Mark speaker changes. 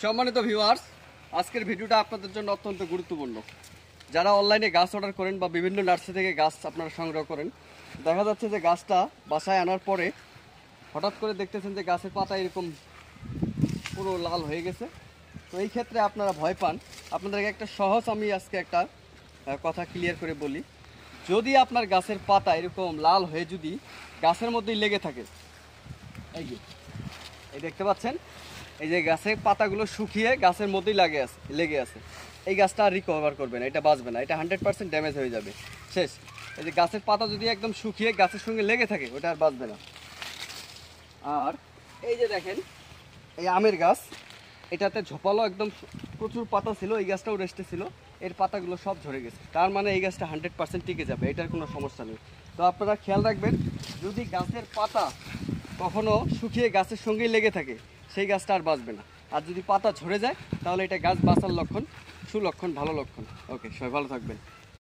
Speaker 1: সম্মানিত ভিউয়ার্স, আজকের ভিডিওটা আপনাদের জন্য অত্যন্ত গুরুত্বপূর্ণ। যারা অনলাইনে গাছ অর্ডার করেন বা বিভিন্ন নার্সারি থেকে গাছ আপনারা সংগ্রহ করেন, দেখা যাচ্ছে যে গাছটা বাসায় আনার পরে হঠাৎ করে দেখতেছেন যে গাছের পাতা এরকম পুরো লাল হয়ে গেছে। তো এই ক্ষেত্রে আপনারা ভয় পান। আপনাদেরকে একটা সহজ আমি আজকে একটা কথা ক্লিয়ার করে বলি। যদি আপনার গাছের পাতা এরকম লাল হয়ে যদি গাছের মধ্যেই লেগে থাকে, এই দেখতে পাচ্ছেন, এই যে গাছের পাতাগুলো শুকিয়ে গাছের মধ্যেই লেগে আছে, এই গাছটা আর রিকভার করবে না, এটা বাঁচবে না, এটা 100% ড্যামেজ হয়ে যাবে, শেষ। এই যে গাছের পাতা যদি একদম শুকিয়ে গাছের সঙ্গে লেগে থাকে, ওটা আর বাঁচবে না। আর এই যে দেখেন, এই আমের গাছ, এটাতে ঝোপালো একদম প্রচুর পাতা ছিল, এই গাছটাও রেস্টে ছিল, এর পাতাগুলো সব ঝরে গেছে। তার মানে এই গাছটা 100% টিকে যাবে, এটার কোনো সমস্যা নেই। তো আপনারা খেয়াল রাখবেন, যদি গাছের পাতা কখনো শুকিয়ে গাছের সঙ্গেই লেগে থাকে, সেই গাছটা আর বাঁচবে না। আর যদি পাতা ঝরে যায়, তাহলে এটা গাছ বাঁচার লক্ষণ, সুলক্ষণ, ভালো লক্ষণ। ওকে, সবাই ভালো থাকবেন।